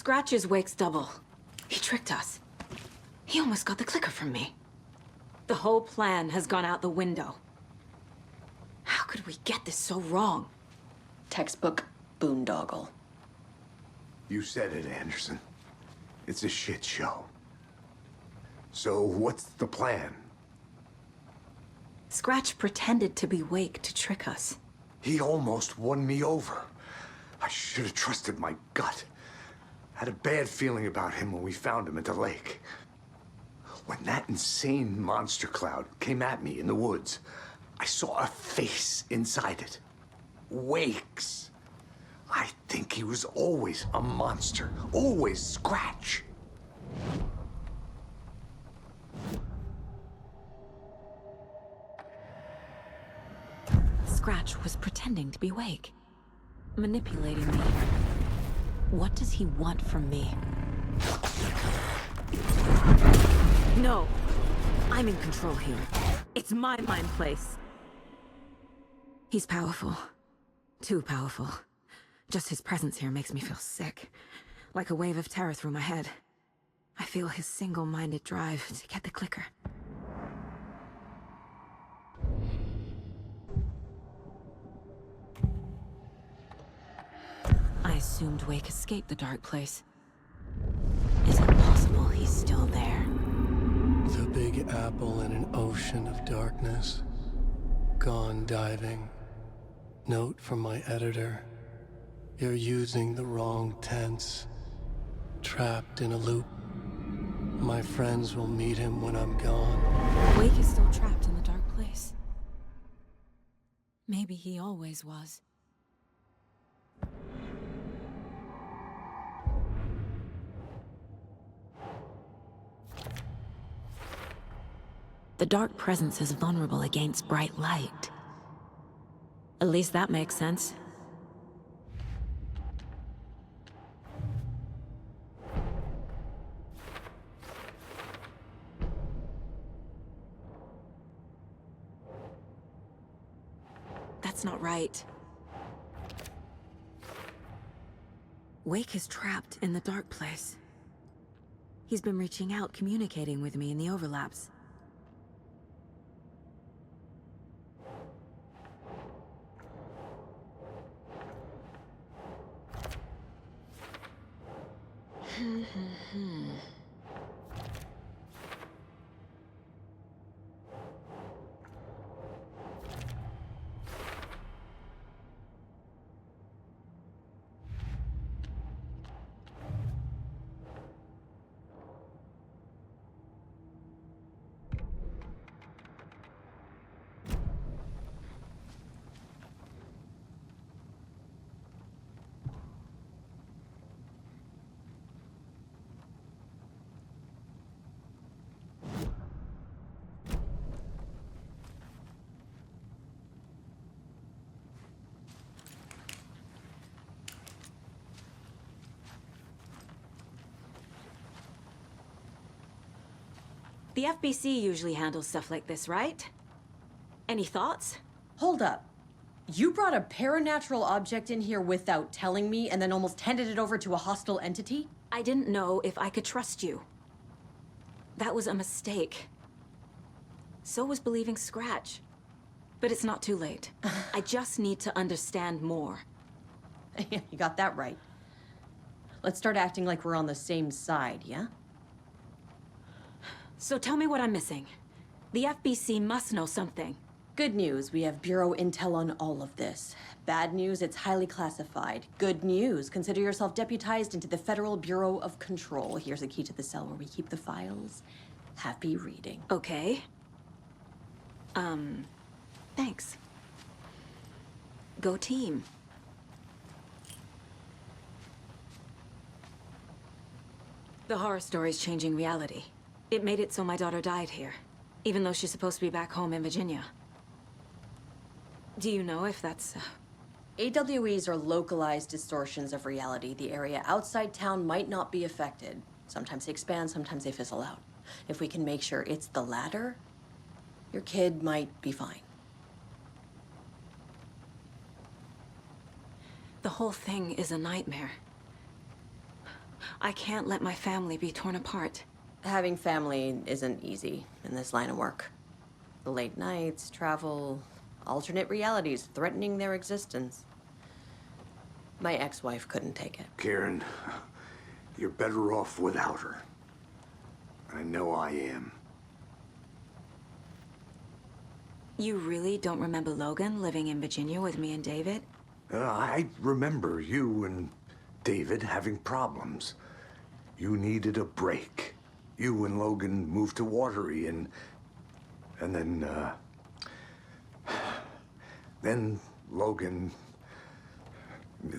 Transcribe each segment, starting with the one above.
Scratch is Wake's double. He tricked us. He almost got the clicker from me. The whole plan has gone out the window. How could we get this so wrong? Textbook boondoggle. You said it, Anderson. It's a shit show. So what's the plan? Scratch pretended to be Wake to trick us. He almost won me over. I should have trusted my gut. Had a bad feeling about him when we found him at the lake. When that insane monster cloud came at me in the woods, I saw a face inside it. Wake's. I think he was always a monster. Always Scratch. Scratch was pretending to be Wake. Manipulating me. What does he want from me? No! I'm in control here. It's my mind place. He's powerful. Too powerful. Just his presence here makes me feel sick. Like a wave of terror through my head. I feel his single-minded drive to get the clicker. I assumed Wake escaped the dark place. Is it possible he's still there? The Big Apple in an ocean of darkness. Gone diving. Note from my editor. You're using the wrong tense. Trapped in a loop. My friends will meet him when I'm gone. Wake is still trapped in the dark place. Maybe he always was. The dark presence is vulnerable against bright light. At least that makes sense. That's not right. Wake is trapped in the dark place. He's been reaching out, communicating with me in the overlaps. The FBC usually handles stuff like this, right? Any thoughts? Hold up. You brought a paranatural object in here without telling me and then almost handed it over to a hostile entity? I didn't know if I could trust you. That was a mistake. So was believing Scratch. But it's not too late. I just need to understand more. You got that right. Let's start acting like we're on the same side, yeah? So tell me what I'm missing. The FBC must know something. Good news, we have Bureau intel on all of this. Bad news, it's highly classified. Good news, consider yourself deputized into the Federal Bureau of Control. Here's a key to the cell where we keep the files. Happy reading. Okay. Thanks. Go team. The horror story's changing reality. It made it so my daughter died here, even though she's supposed to be back home in Virginia. Do you know if that's... AWEs are localized distortions of reality. The area outside town might not be affected. Sometimes they expand, sometimes they fizzle out. If we can make sure it's the latter, your kid might be fine. The whole thing is a nightmare. I can't let my family be torn apart. Having family isn't easy in this line of work. The late nights, travel, alternate realities threatening their existence. My ex-wife couldn't take it. Kieran, you're better off without her. I know I am. You really don't remember Logan living in Virginia with me and David? I remember you and David having problems. You needed a break. You and Logan moved to Watery and then Logan,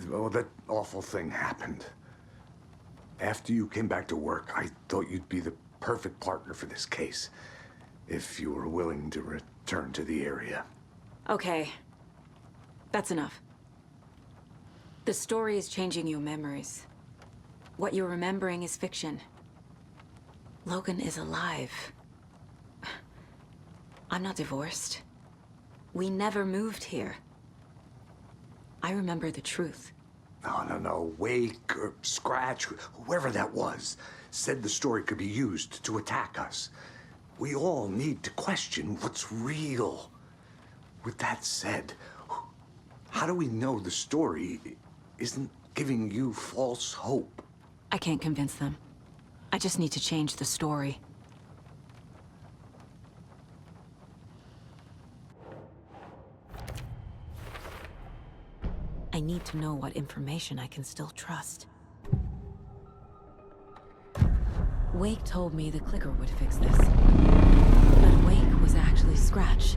well, that awful thing happened. After you came back to work, I thought you'd be the perfect partner for this case, if you were willing to return to the area. Okay. That's enough. The story is changing your memories. What you're remembering is fiction. Logan is alive. I'm not divorced. We never moved here. I remember the truth. No. Wake or Scratch, whoever that was, said the story could be used to attack us. We all need to question what's real. With that said, how do we know the story isn't giving you false hope? I can't convince them. I just need to change the story. I need to know what information I can still trust. Wake told me the clicker would fix this. But Wake was actually Scratch.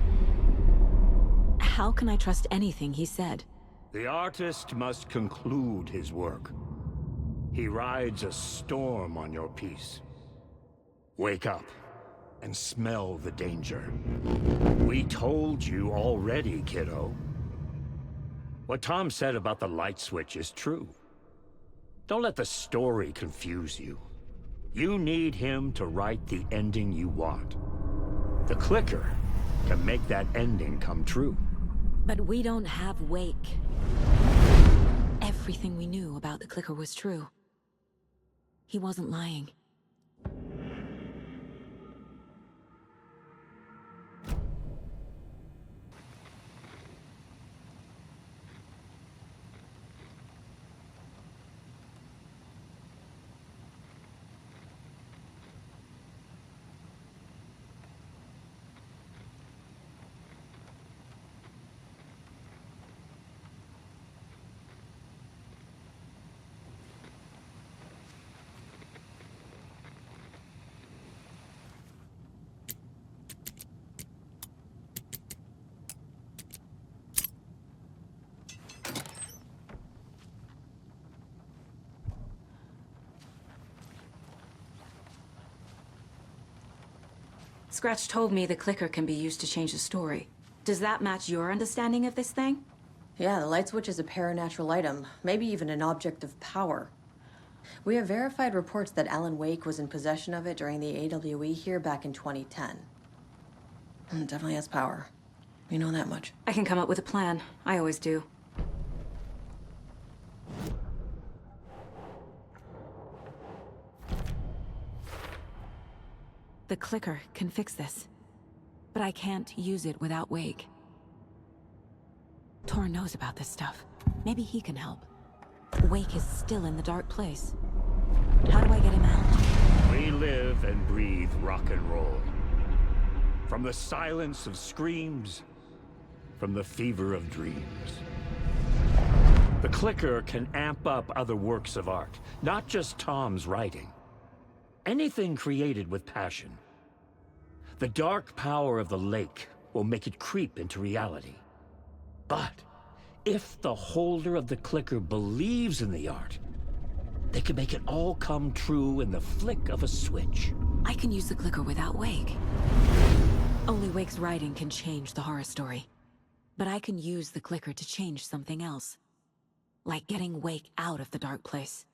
How can I trust anything he said? The artist must conclude his work. He rides a storm on your piece. Wake up and smell the danger. We told you already, kiddo. What Tom said about the light switch is true. Don't let the story confuse you. You need him to write the ending you want. The clicker can make that ending come true. But we don't have Wake. Everything we knew about the clicker was true. He wasn't lying. Scratch told me the clicker can be used to change the story. Does that match your understanding of this thing? Yeah, the light switch is a paranatural item, maybe even an object of power. We have verified reports that Alan Wake was in possession of it during the AWE here back in 2010. It definitely has power. We know that much. I can come up with a plan. I always do. The clicker can fix this. But I can't use it without Wake. Tor knows about this stuff. Maybe he can help. Wake is still in the dark place. How do I get him out? We live and breathe rock and roll. From the silence of screams, from the fever of dreams. The clicker can amp up other works of art, not just Tom's writing. Anything created with passion. The dark power of the lake will make it creep into reality. But if the holder of the clicker believes in the art, they can make it all come true in the flick of a switch. I can use the clicker without Wake. Only Wake's writing can change the horror story. But I can use the clicker to change something else. Like getting Wake out of the dark place.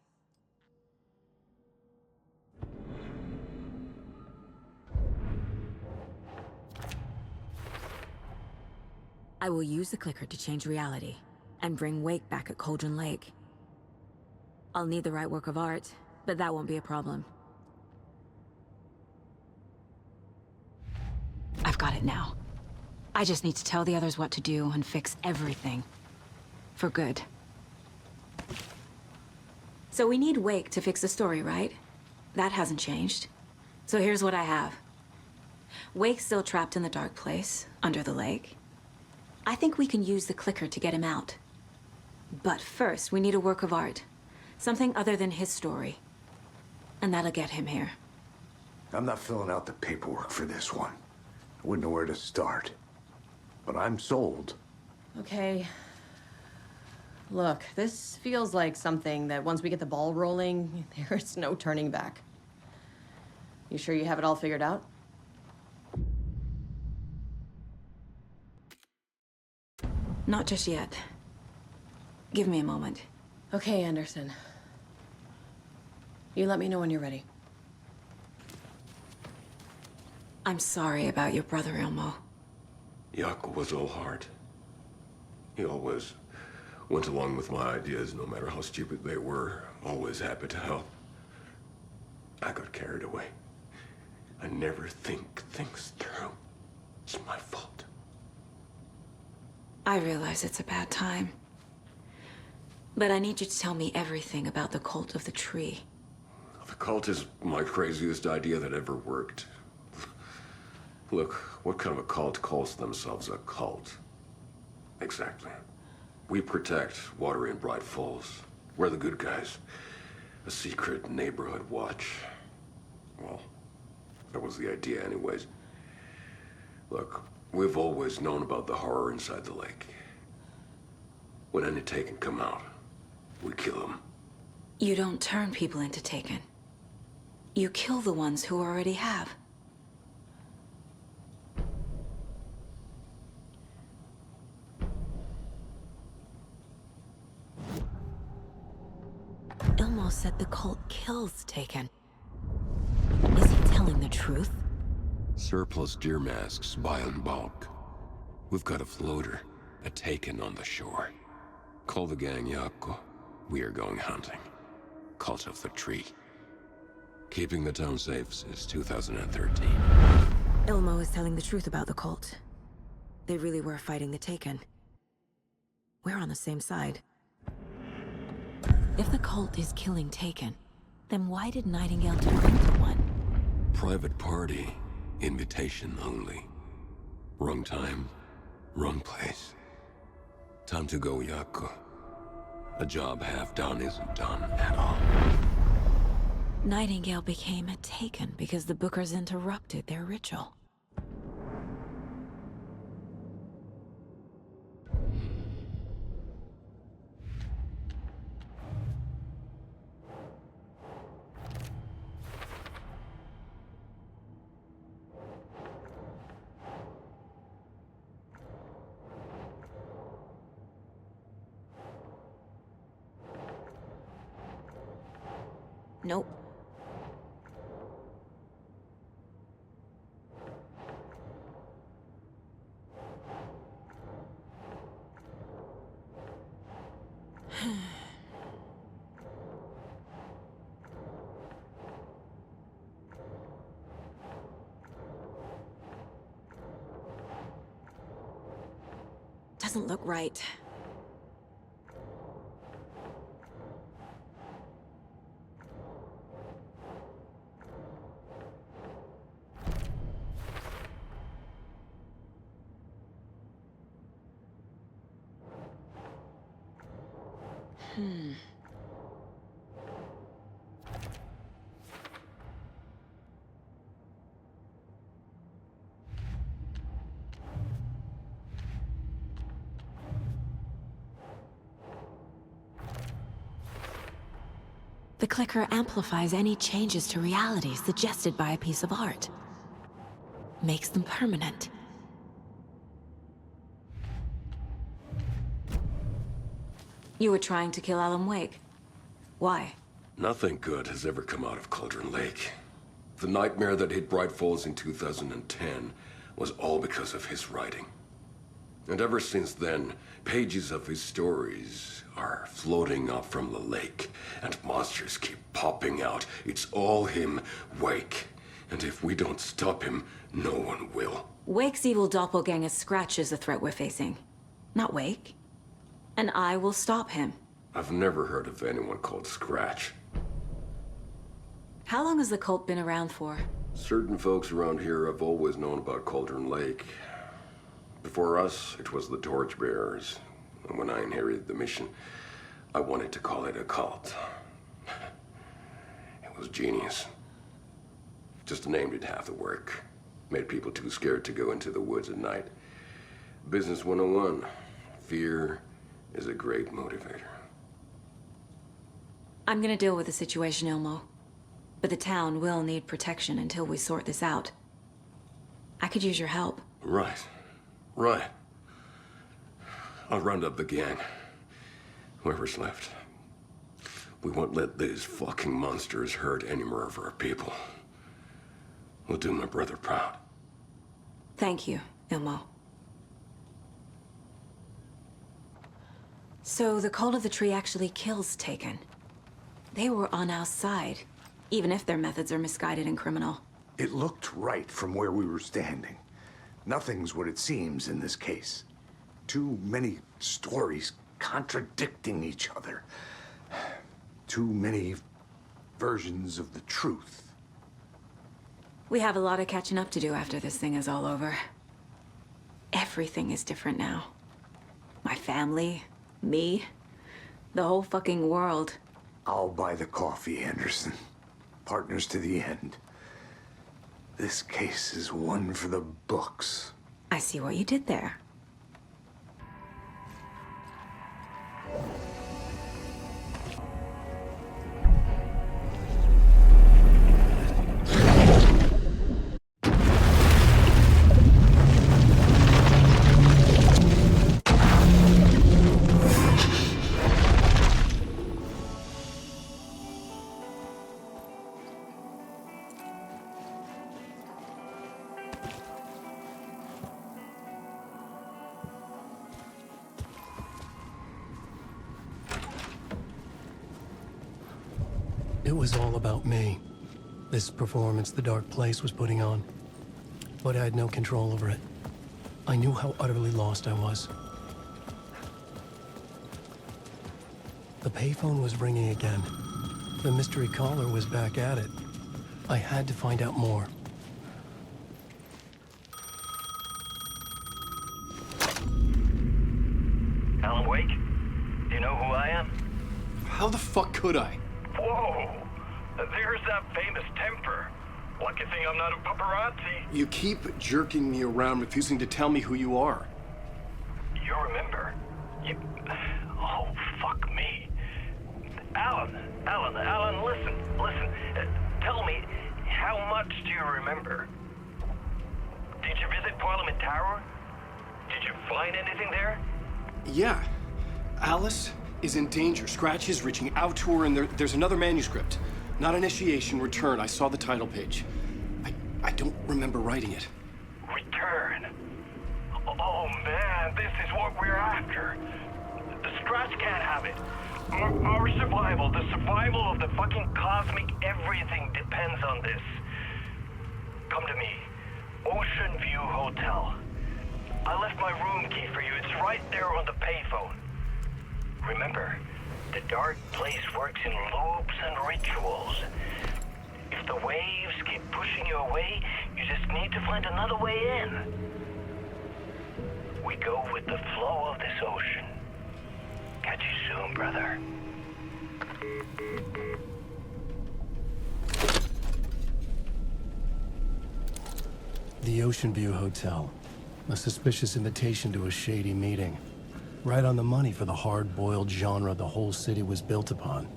I will use the clicker to change reality, and bring Wake back at Cauldron Lake. I'll need the right work of art, but that won't be a problem. I've got it now. I just need to tell the others what to do and fix everything. For good. So we need Wake to fix the story, right? That hasn't changed. So here's what I have. Wake's still trapped in the dark place, under the lake. I think we can use the clicker to get him out. But first, we need a work of art. Something other than his story. And that'll get him here. I'm not filling out the paperwork for this one. I wouldn't know where to start. But I'm sold. Okay. Look, this feels like something that once we get the ball rolling, there's no turning back. You sure you have it all figured out? Not just yet. Give me a moment. Okay, Anderson. You let me know when you're ready. I'm sorry about your brother, Ilmo. Jaakko was all heart. He always went along with my ideas, no matter how stupid they were. Always happy to help. I got carried away. I never think things through. It's my fault. I realize it's a bad time. But I need you to tell me everything about the cult of the tree. The cult is my craziest idea that ever worked. Look, what kind of a cult calls themselves a cult? Exactly. We protect water in Bright Falls. We're the good guys. A secret neighborhood watch. Well, that was the idea anyways. Look, we've always known about the horror inside the lake. When any Taken come out, we kill them. You don't turn people into Taken. You kill the ones who already have. Ilmo said the cult kills Taken. Is he telling the truth? Surplus deer masks buy in bulk. We've got a floater, a Taken on the shore. Call the gang Jaakko. We are going hunting. Cult of the Tree. Keeping the town safe since 2013. Ilmo is telling the truth about the cult. They really were fighting the Taken. We're on the same side. If the cult is killing Taken, then why did Nightingale turn into one? Private party. Invitation only. Wrong time, wrong place. Time to go, Jaakko. A job half done isn't done at all. Nightingale became a Taken because the Bookers interrupted their ritual. Nope. Doesn't look right. The clicker amplifies any changes to reality suggested by a piece of art. Makes them permanent. You were trying to kill Alan Wake. Why? Nothing good has ever come out of Cauldron Lake. The nightmare that hit Bright Falls in 2010 was all because of his writing. And ever since then, pages of his stories are floating up from the lake, and monsters keep popping out. It's all him, Wake. And if we don't stop him, no one will. Wake's evil doppelganger Scratch is the threat we're facing, not Wake. And I will stop him. I've never heard of anyone called Scratch. How long has the cult been around for? Certain folks around here have always known about Cauldron Lake. Before us, it was the Torchbearers. And when I inherited the mission, I wanted to call it a cult. It was genius. Just a name did half the work. Made people too scared to go into the woods at night. Business 101. Fear is a great motivator. I'm gonna deal with the situation, Ilmo. But the town will need protection until we sort this out. I could use your help. Right. Right. I'll round up the gang. Whoever's left. We won't let these fucking monsters hurt any more of our people. We'll do my brother proud. Thank you, Ilmo. So the Cult of the Tree actually kills Taken. They were on our side, even if their methods are misguided and criminal. It looked right from where we were standing. Nothing's what it seems in this case. Too many stories contradicting each other. Too many versions of the truth. We have a lot of catching up to do after this thing is all over. Everything is different now. My family, me, the whole fucking world. I'll buy the coffee, Anderson. Partners to the end. This case is one for the books. I see what you did there. It was all about me. This performance the Dark Place was putting on. But I had no control over it. I knew how utterly lost I was. The payphone was ringing again. The mystery caller was back at it. I had to find out more. Alan Wake? Do you know who I am? How the fuck could I? Whoa! There's that famous temper. Lucky thing I'm not a paparazzi. You keep jerking me around, refusing to tell me who you are. You remember? Oh, fuck me. Alan, listen. Tell me, how much do you remember? Did you visit Parliament Tower? Did you find anything there? Yeah. Alice is in danger. Scratch is reaching out to her, and there's another manuscript. Not initiation, return. I saw the title page. I don't remember writing it. Return? Oh man, this is what we're after. The Scratch can't have it. Our survival, the survival of the fucking cosmic everything depends on this. Come to me. Ocean View Hotel. I left my room key for you. It's right there on the payphone. Remember, the Dark Place works in loops and rituals. If the waves keep pushing you away, you just need to find another way in. We go with the flow of this ocean. Catch you soon, brother. The Ocean View Hotel. A suspicious invitation to a shady meeting. Right on the money for the hard-boiled genre the whole city was built upon.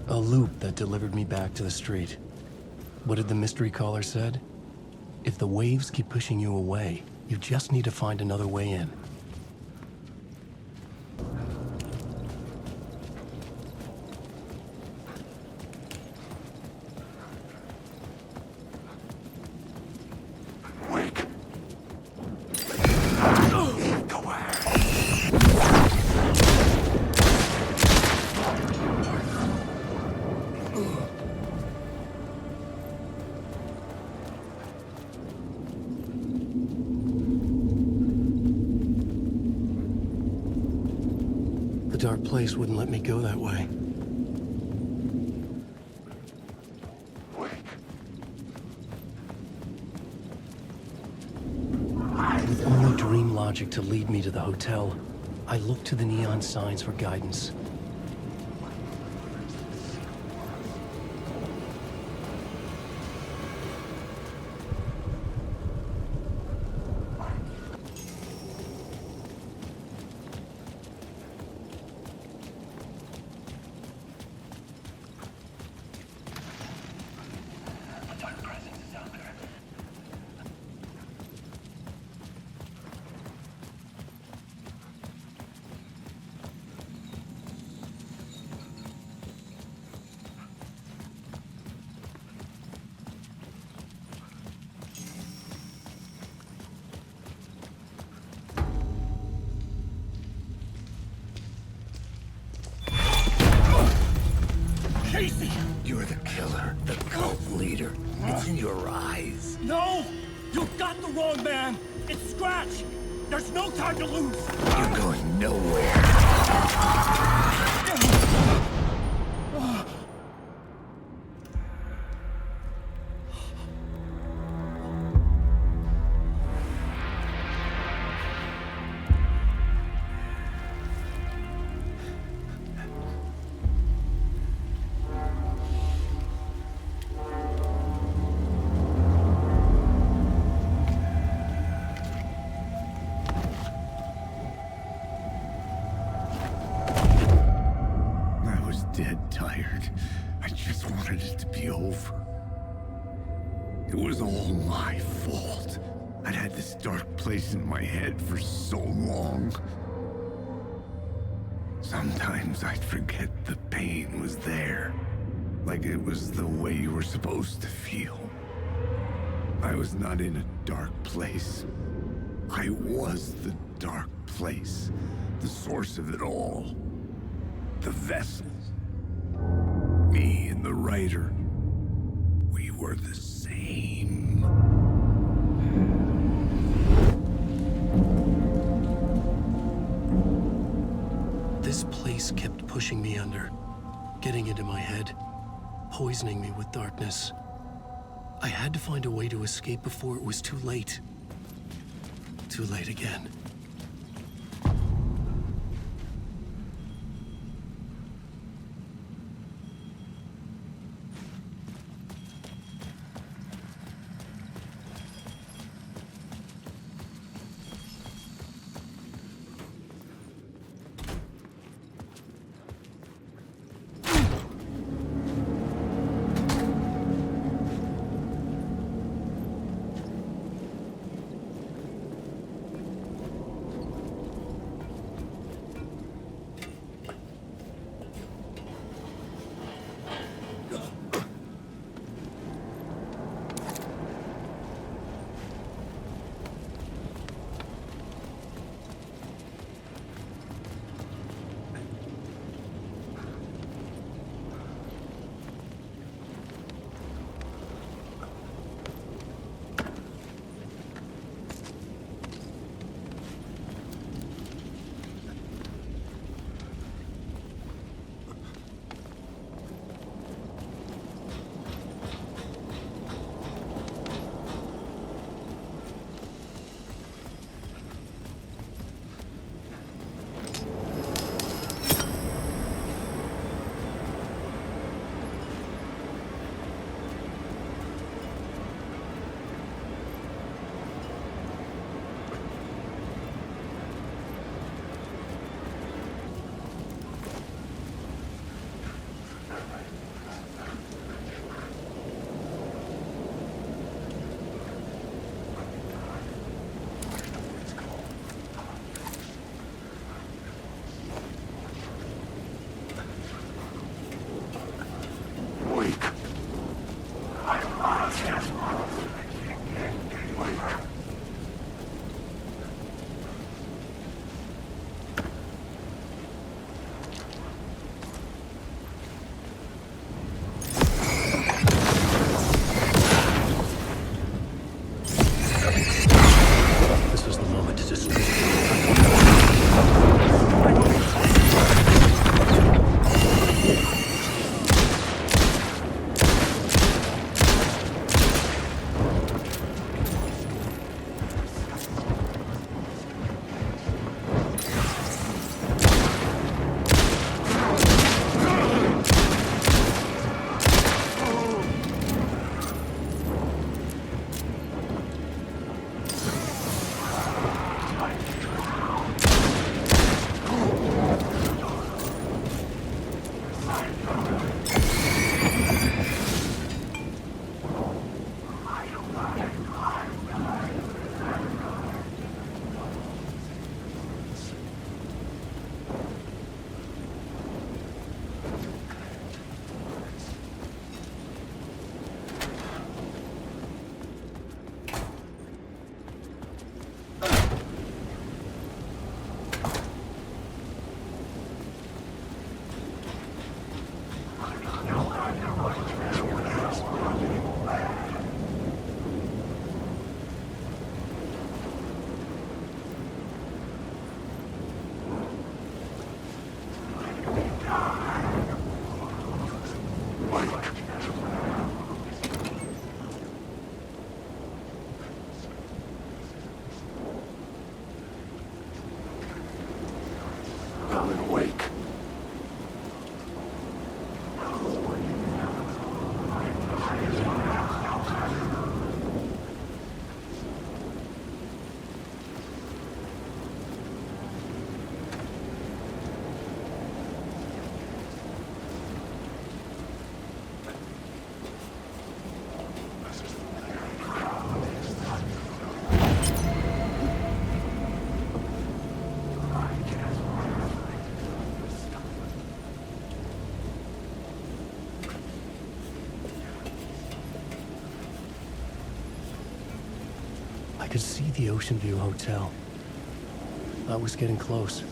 A loop that delivered me back to the street. What did the mystery caller said? If the waves keep pushing you away, you just need to find another way in. The dark place wouldn't let me go that way. With only dream logic to lead me to the hotel, I looked to the neon signs for guidance. You're the killer, the cult leader. It's in your eyes. No! You got the wrong man! It's Scratch! There's no time to lose! You're going nowhere. Dead tired. I just wanted it to be over. It was all my fault. I'd had this dark place in my head for so long. Sometimes I'd forget the pain was there. Like it was the way you were supposed to feel. I was not in a dark place. I was the dark place. The source of it all. The vessel. Me and the writer, we were the same. This place kept pushing me under, getting into my head, poisoning me with darkness. I had to find a way to escape before it was too late. Too late again. I could see the Ocean View Hotel. I was getting close.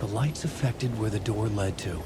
The lights affected where the door led to.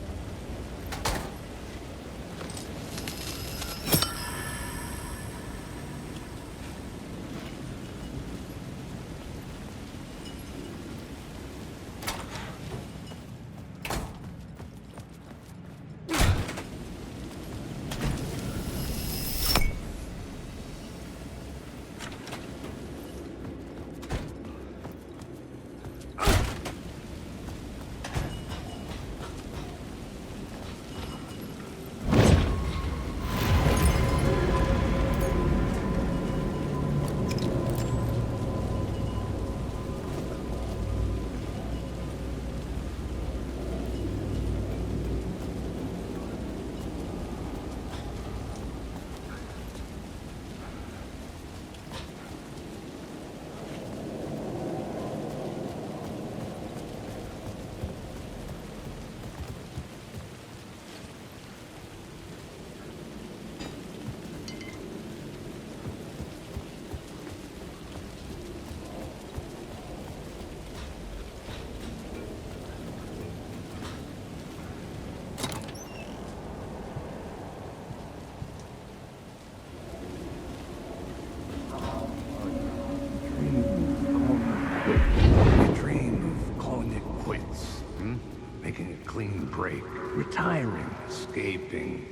Retiring, escaping,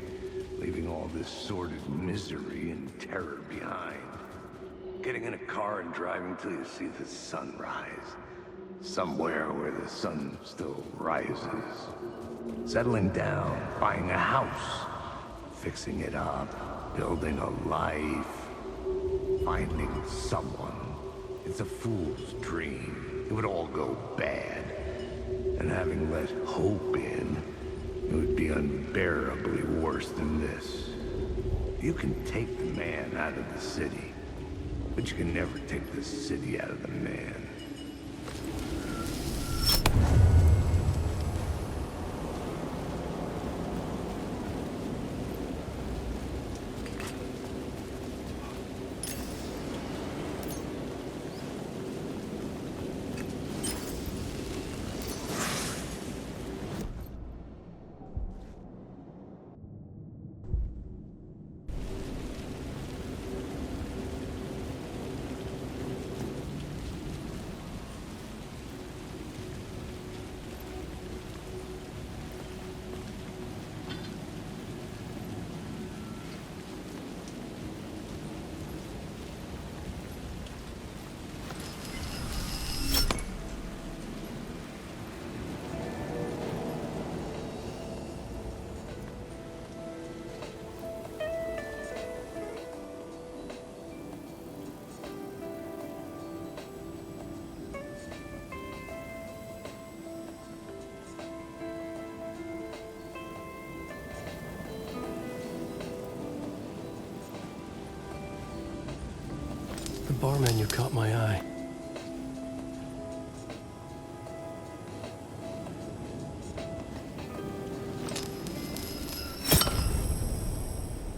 leaving all this sordid misery and terror behind. Getting in a car and driving till you see the sun rise. Somewhere where the sun still rises. Settling down, buying a house, fixing it up, building a life, finding someone. It's a fool's dream. It would all go bad. And having let hope in, it would be unbearably worse than this. You can take the man out of the city, but you can never take the city out of the man. The bar menu caught my eye.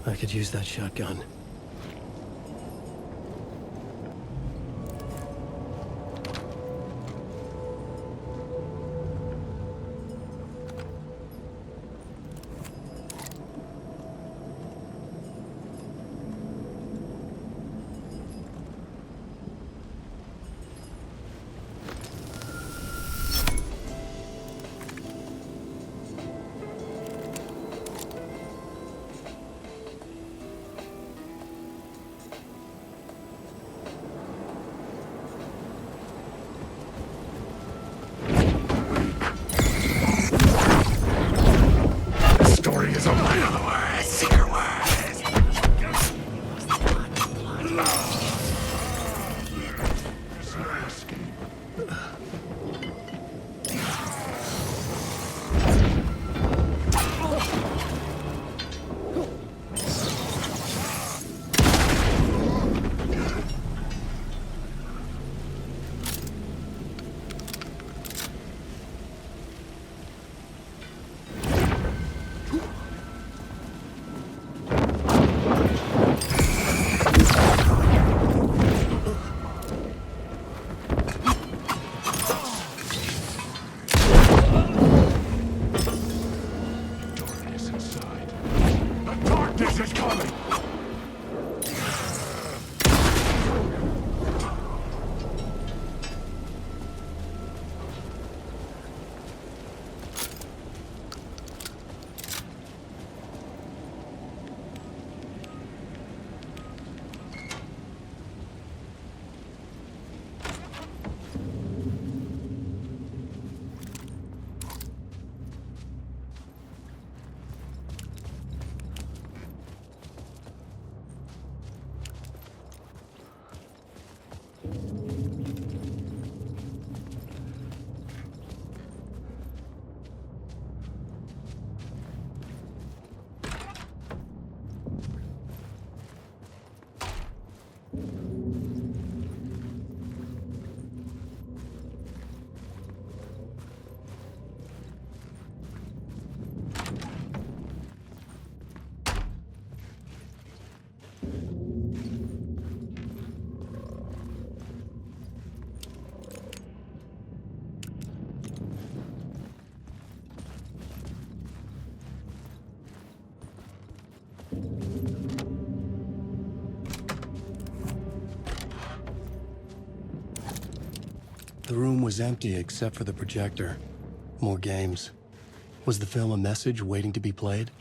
I could use that shotgun. There's a lot of words, secret words. The room was empty except for the projector. More games. Was the film a message waiting to be played?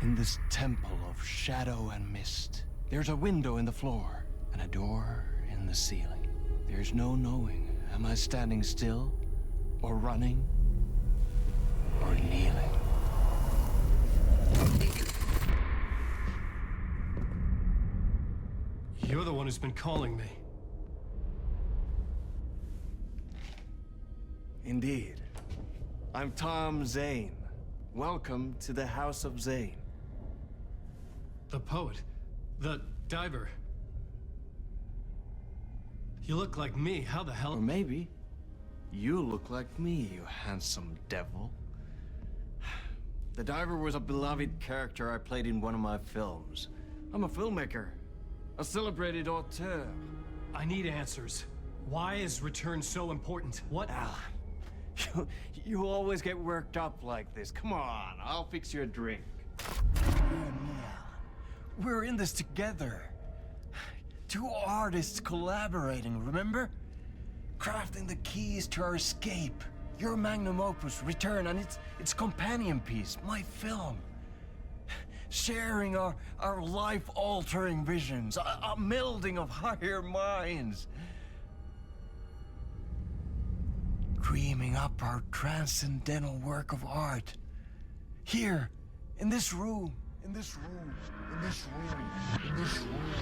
In this temple of shadow and mist, there's a window in the floor and a door in the ceiling. There's no knowing, am I standing still, or running, or kneeling? You're the one who's been calling me. Indeed. I'm Tom Zane. Welcome to the House of Zane. The poet. The diver. You look like me. How the hell? Or maybe you look like me, you handsome devil. The diver was a beloved character I played in one of my films. I'm a filmmaker, a celebrated auteur. I need answers. Why is Return so important? What? Alan, you always get worked up like this. Come on, I'll fix you a drink. We're in this together. Two artists collaborating, remember? Crafting the keys to our escape. Your magnum opus, Return, and its companion piece, my film. Sharing our life-altering visions, a melding of higher minds. Dreaming up our transcendental work of art. Here, in this room, in this room, in this room, in this room.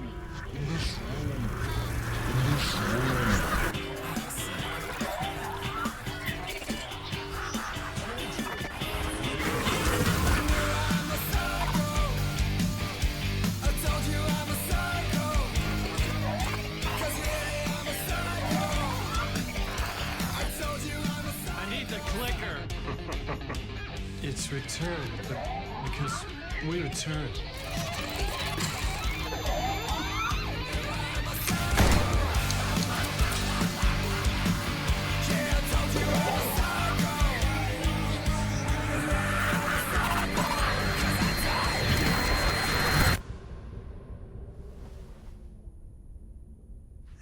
return, but because we return.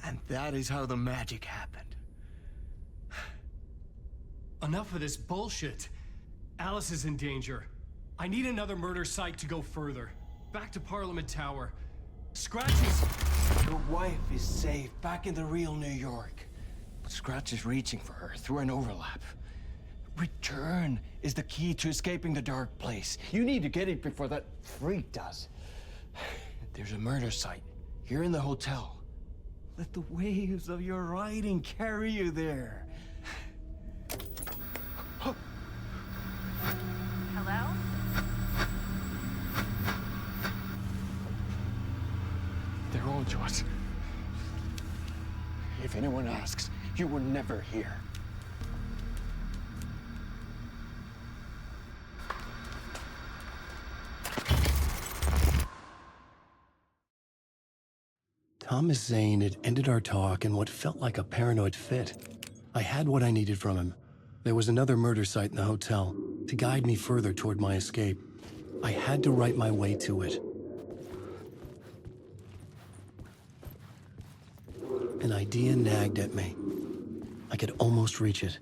And that is how the magic happened. Enough of this bullshit. Alice is in danger. I need another murder site to go further. Back to Parliament Tower. Scratch is... Your wife is safe, back in the real New York. But Scratch is reaching for her through an overlap. Return is the key to escaping the dark place. You need to get it before that freak does. There's a murder site here in the hotel. Let the waves of your writing carry you there. Hello? They're all yours. If anyone asks, you were never here. Thomas Zane had ended our talk in what felt like a paranoid fit. I had what I needed from him. There was another murder site in the hotel to guide me further toward my escape. I had to write my way to it. An idea nagged at me. I could almost reach it.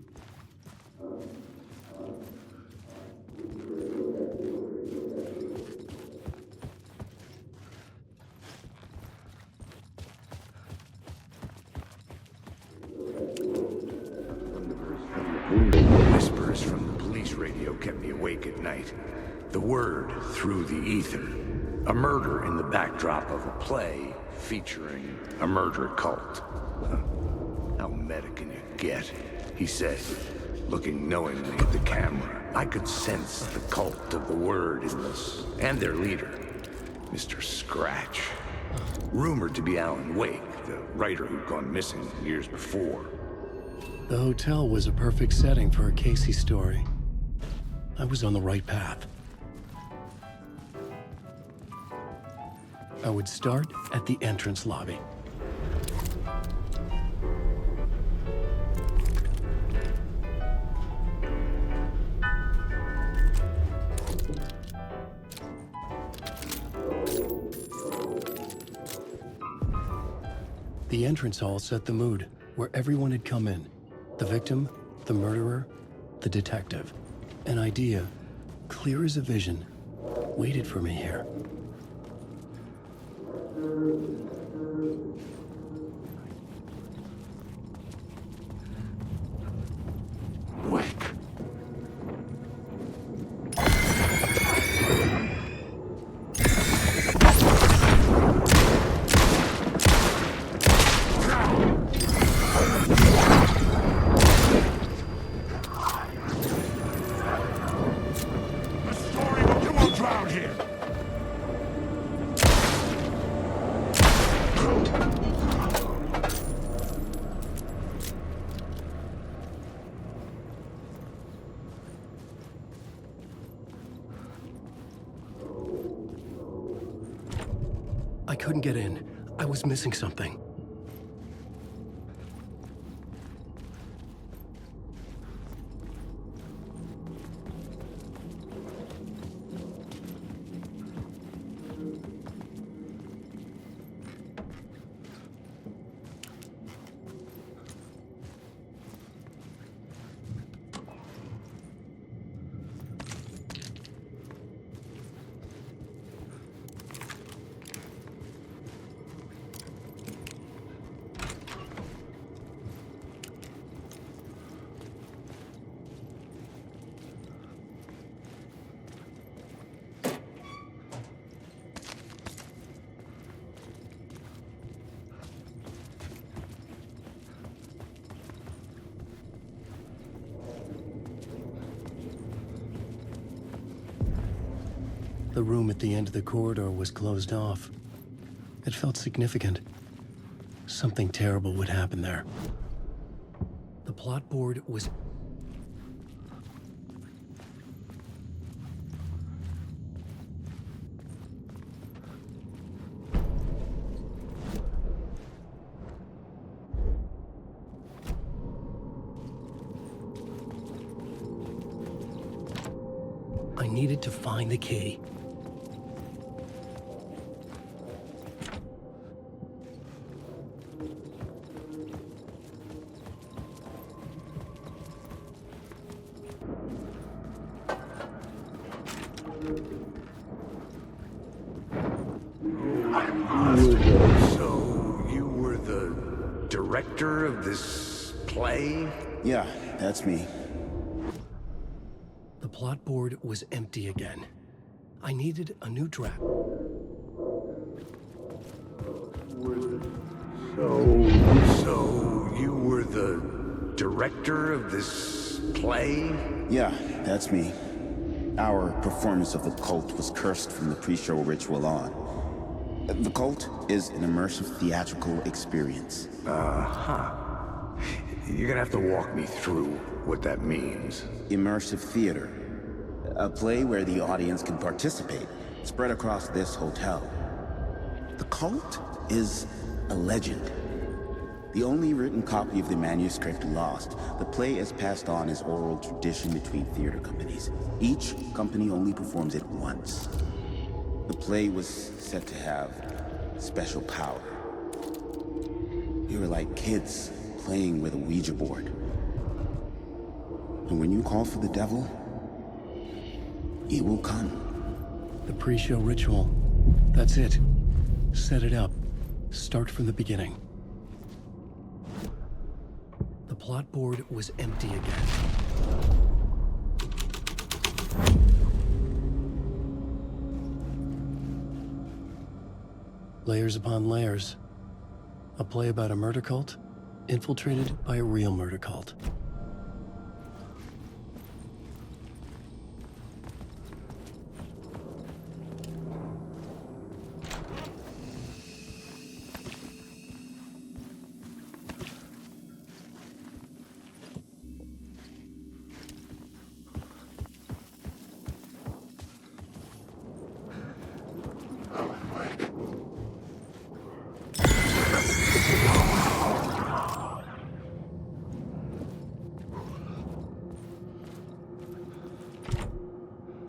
Whispers from the police radio kept me awake at night. The word through the ether. A murder in the backdrop of a play featuring a murder cult. How meta can you get? He said, looking knowingly at the camera. I could sense the cult of the word in this, and their leader, Mr. Scratch. Rumored to be Alan Wake, the writer who'd gone missing years before. The hotel was a perfect setting for a Casey story. I was on the right path. I would start at the entrance lobby. The entrance hall set the mood, where everyone had come in. The victim, the murderer, the detective. An idea, clear as a vision, waited for me here. Wake. I couldn't get in. I was missing something. The room at the end of the corridor was closed off. It felt significant. Something terrible would happen there. The plot board was... I needed to find the key. So, you were the director of this play? Yeah, that's me. The plot board was empty again. I needed a new draft. So, you were the director of this play? Yeah, that's me. Our performance of The Cult was cursed from the pre-show ritual on. The Cult is an immersive theatrical experience. Uh-huh. You're gonna have to walk me through what that means. Immersive theater. A play where the audience can participate, spread across this hotel. The Cult is a legend. The only written copy of the manuscript lost, the play is passed on as oral tradition between theater companies. Each company only performs it once. The play was said to have special power. We were like kids playing with a Ouija board. And when you call for the devil, he will come. The pre-show ritual. That's it. Set it up. Start from the beginning. The plot board was empty again. Layers upon layers. A play about a murder cult, infiltrated by a real murder cult.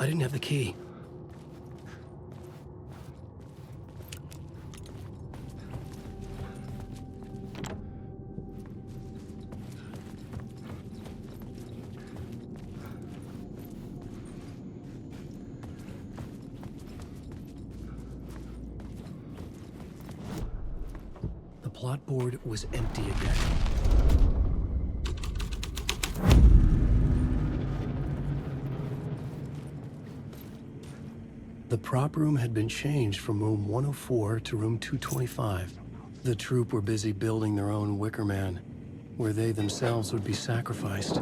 I didn't have the key. The plot board was empty again. The prop room had been changed from room 104 to room 225. The troupe were busy building their own Wicker Man, where they themselves would be sacrificed.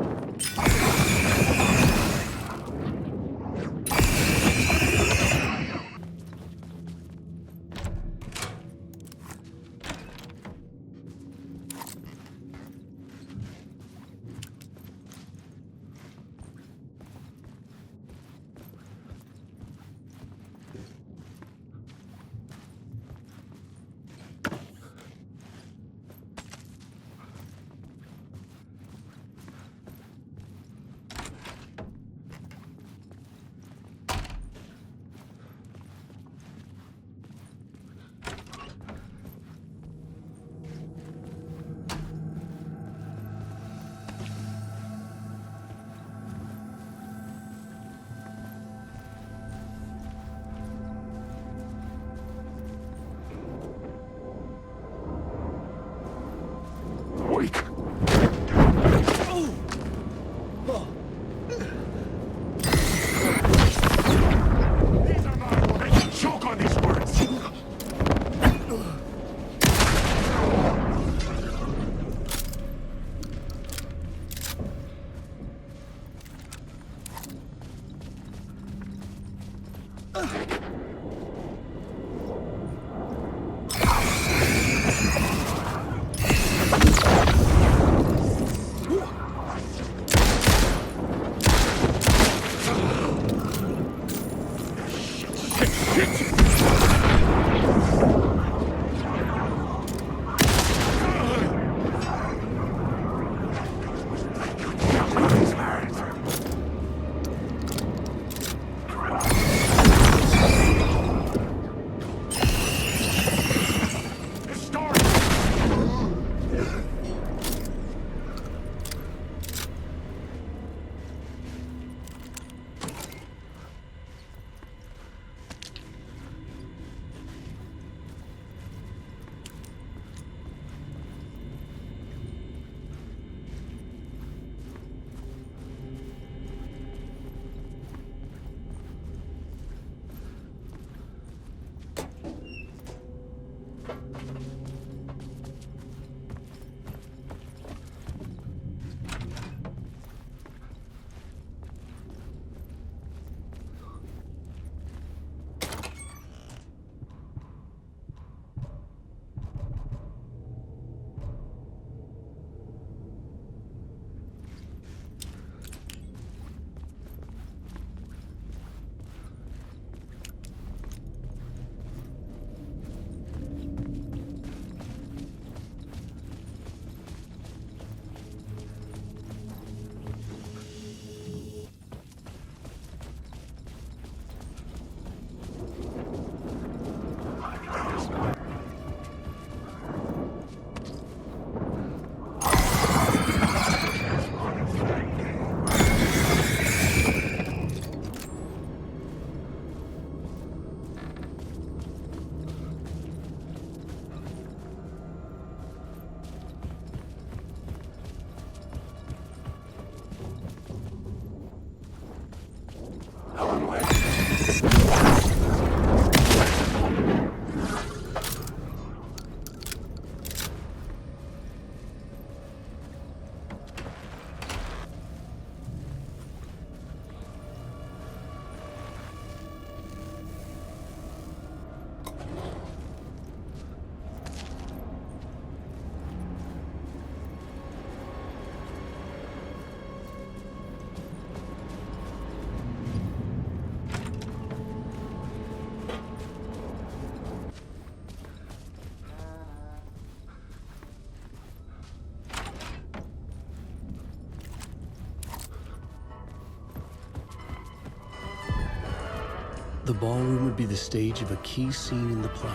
The ballroom would be the stage of a key scene in the play.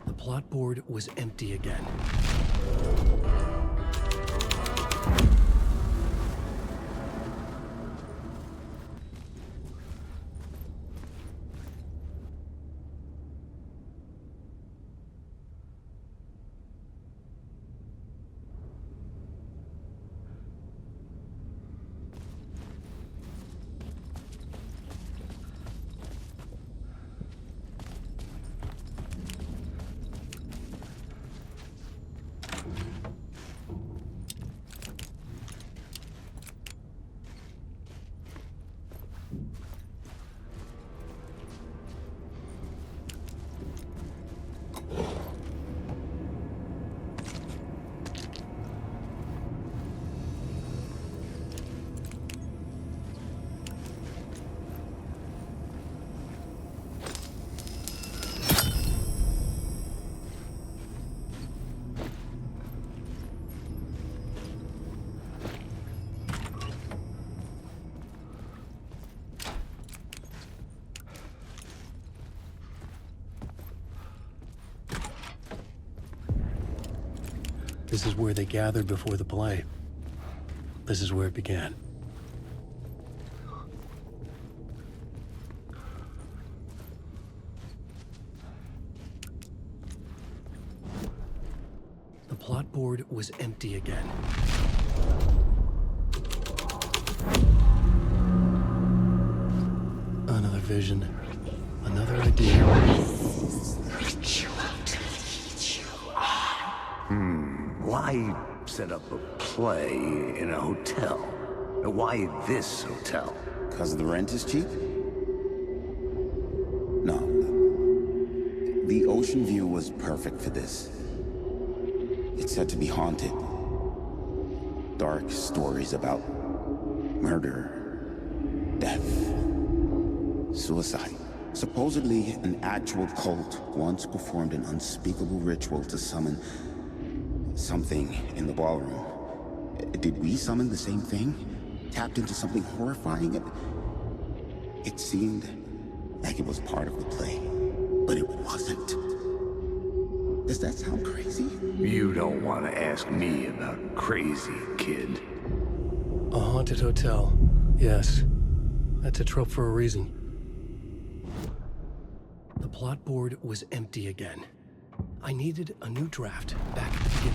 The plot board was empty again. This is where they gathered before the play. This is where it began. The plot board was empty again. Another vision, another idea. Why set up a play in a hotel? Why this hotel? Because the rent is cheap? No. The ocean view was perfect for this. It's said to be haunted. Dark stories about murder, death, suicide. Supposedly, an actual cult once performed an unspeakable ritual to summon something in the ballroom. Did we summon the same thing? Tapped into something horrifying? It seemed like it was part of the play, but it wasn't. Does that sound crazy? You don't want to ask me about crazy, kid. A haunted hotel. Yes. That's a trope for a reason. The plot board was empty again. I needed a new draft back at the beginning.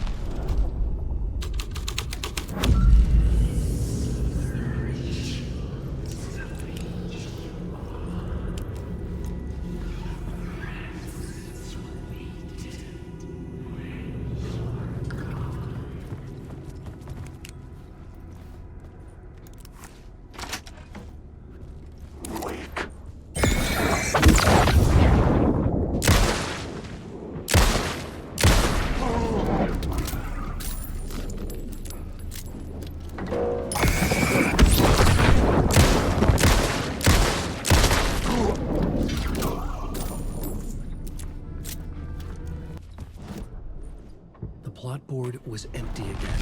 The plot board was empty again.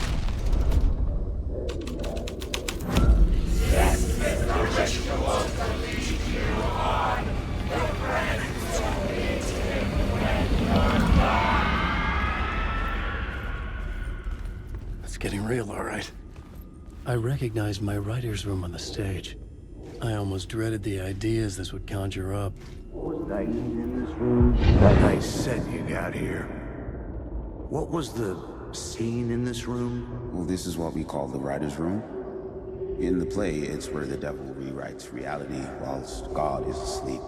It's getting real, all right. I recognized my writer's room on the stage. I almost dreaded the ideas this would conjure up. Was I in this room? That nice set you got here. What was the scene in this room? Well, this is what we call the writer's room. In the play, it's where the devil rewrites reality whilst God is asleep.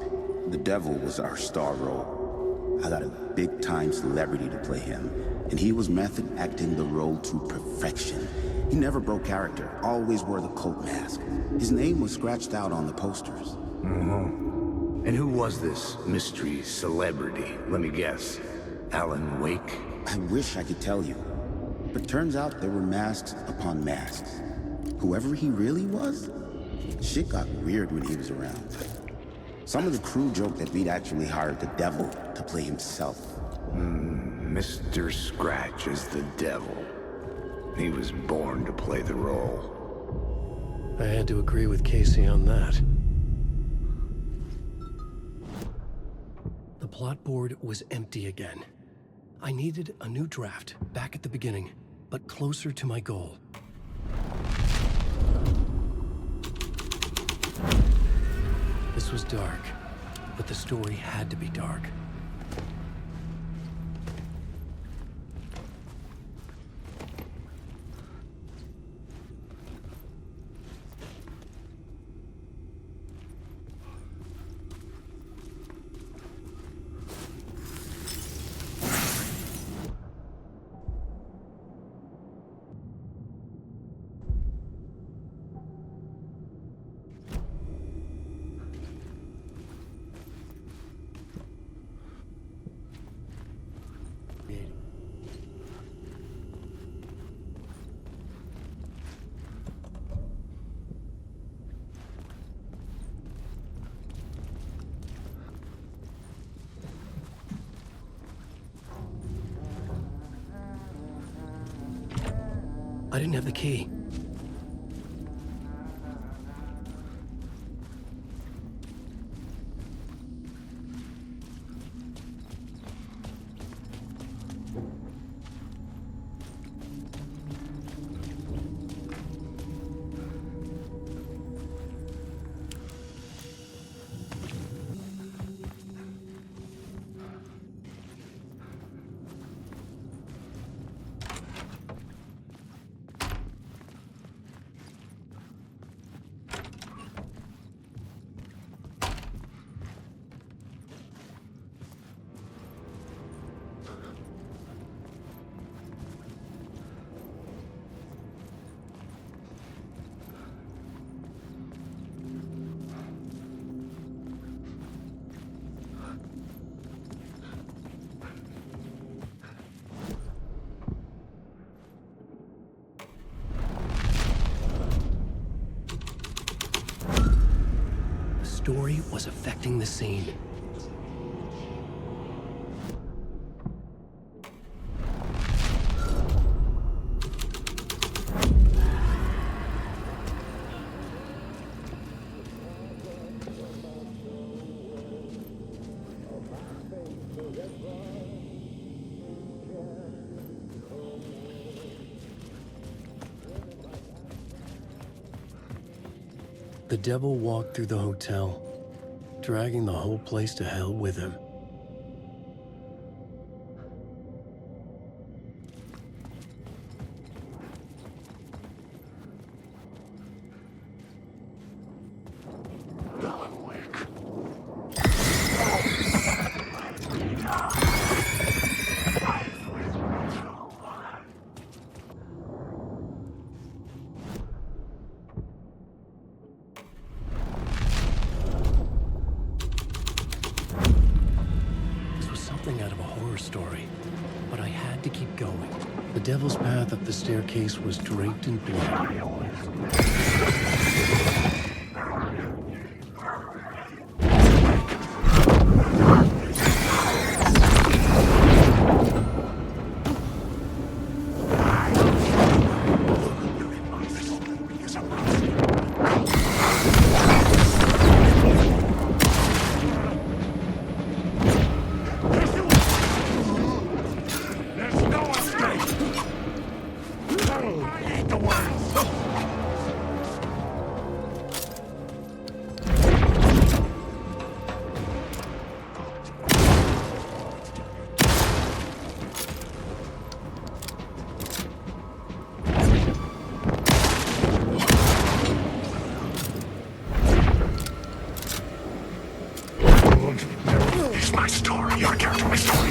The devil was our star role. I got a big-time celebrity to play him, and he was method acting the role to perfection. He never broke character, always wore the cult mask. His name was scratched out on the posters. And who was this mystery celebrity? Let me guess. Alan Wake? I wish I could tell you, but turns out there were masks upon masks. Whoever he really was, shit got weird when he was around. Some of the crew joked that we'd actually hired the devil to play himself. Mr. Scratch is the devil. He was born to play the role. I had to agree with Casey on that. plot board was empty again. I needed a new draft, back at the beginning, but closer to my goal. This was dark, but the story had to be dark. I didn't have the key. The story was affecting the scene. The devil walked through the hotel, dragging the whole place to hell with him. Out of a horror story, but I had to keep going. The devil's path up the staircase was draped in blood. It's my story, your character, my story.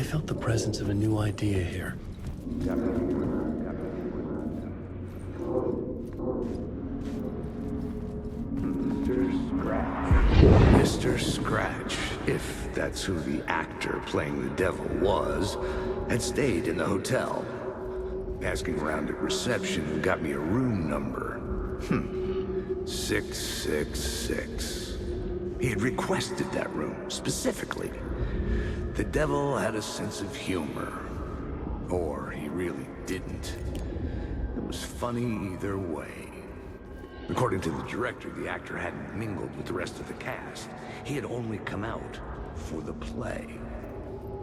I felt the presence of a new idea here. Mr. Scratch, if that's who the actor playing the devil was, had stayed in the hotel. Asking around at reception got me a room number. 666. He had requested that room, specifically. The devil had a sense of humor. Or he really didn't. It was funny either way. According to the director, the actor hadn't mingled with the rest of the cast. He had only come out for the play,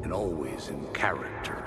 and always in character.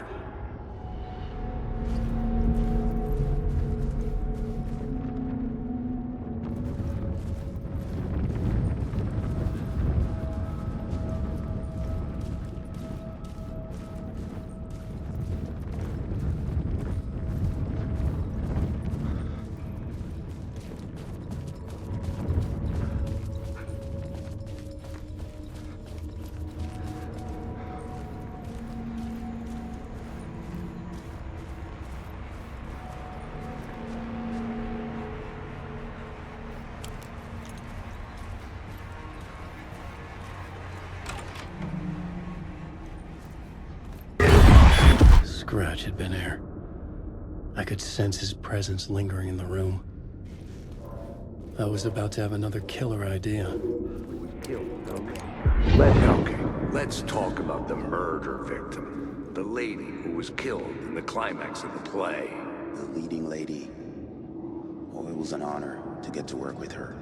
Scratch had been here. I could sense his presence lingering in the room. I was about to have another killer idea. Let's talk about the murder victim. The lady who was killed in the climax of the play. The leading lady. Oh, it was an honor to get to work with her.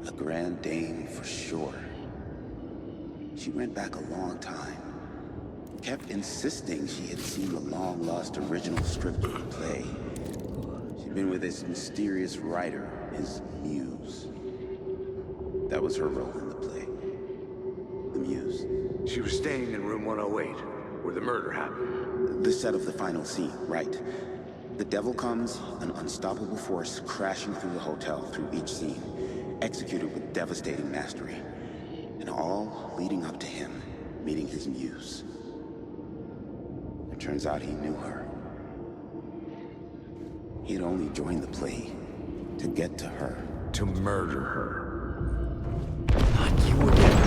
A grand dame for sure. She went back a long time. Kept insisting she had seen the long-lost original script of the play. She'd been with this mysterious writer, his muse. That was her role in the play. The muse. She was staying in room 108, where the murder happened. The set of the final scene, right. The devil comes, an unstoppable force crashing through the hotel through each scene, executed with devastating mastery. And all leading up to him meeting his muse. It turns out he knew her. He had only joined the play to get to her. To murder her. Not you again.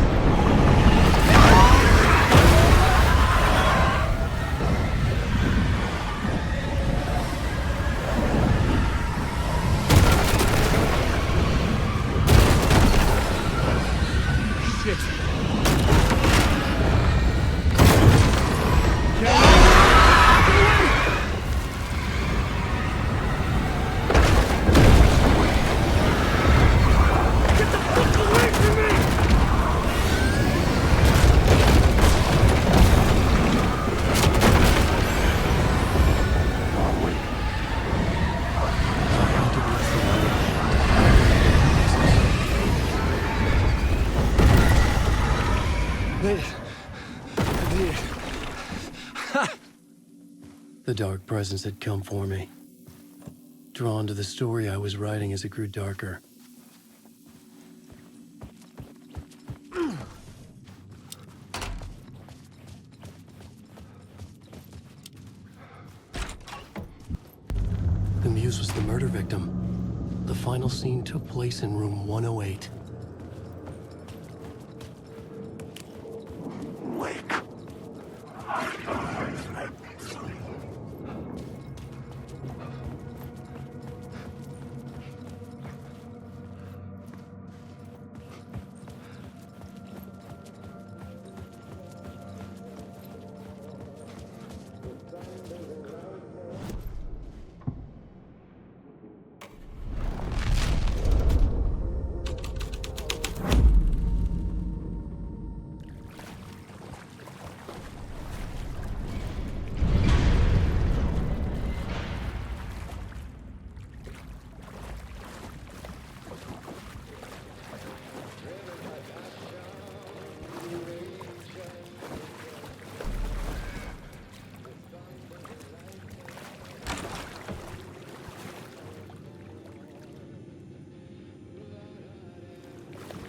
The dark presence had come for me, drawn to the story I was writing as it grew darker. The muse was the murder victim. The final scene took place in room 108.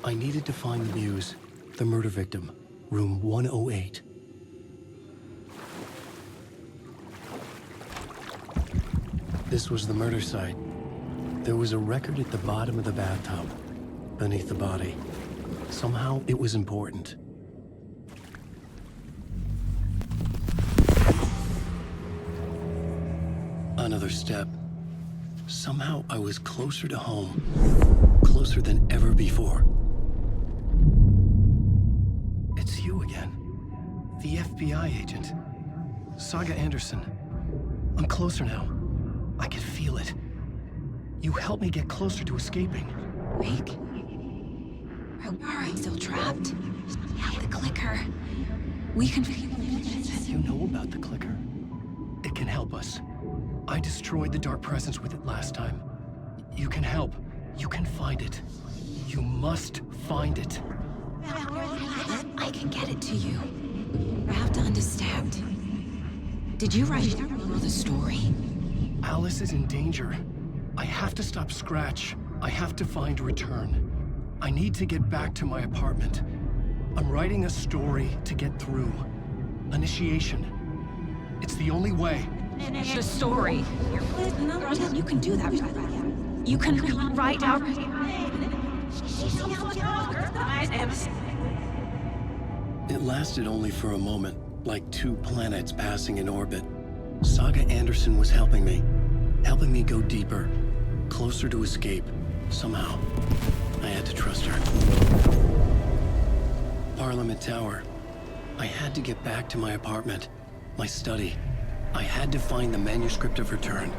I needed to find the muse, the murder victim, room 108. This was the murder site. There was a record at the bottom of the bathtub, beneath the body. Somehow, it was important. Another step. Somehow, I was closer to home. Closer than ever before. It's you again. The FBI agent. Saga Anderson. I'm closer now. I can feel it. You helped me get closer to escaping. Wake? Are you still trapped? The clicker. We can... You know about the clicker? It can help us. I destroyed the dark presence with it last time. You can help. You can find it. You must find it. I can get it to you. I have to understand. Did you write the story? Alice is in danger. I have to stop Scratch. I have to find Return. I need to get back to my apartment. I'm writing a story to get through. Initiation. It's the only way. The story. You can do that. You can write out... It lasted only for a moment, like two planets passing in orbit. Saga Anderson was helping me go deeper, closer to escape, somehow. I had to trust her. Parliament Tower. I had to get back to my apartment, my study. I had to find the manuscript of Return.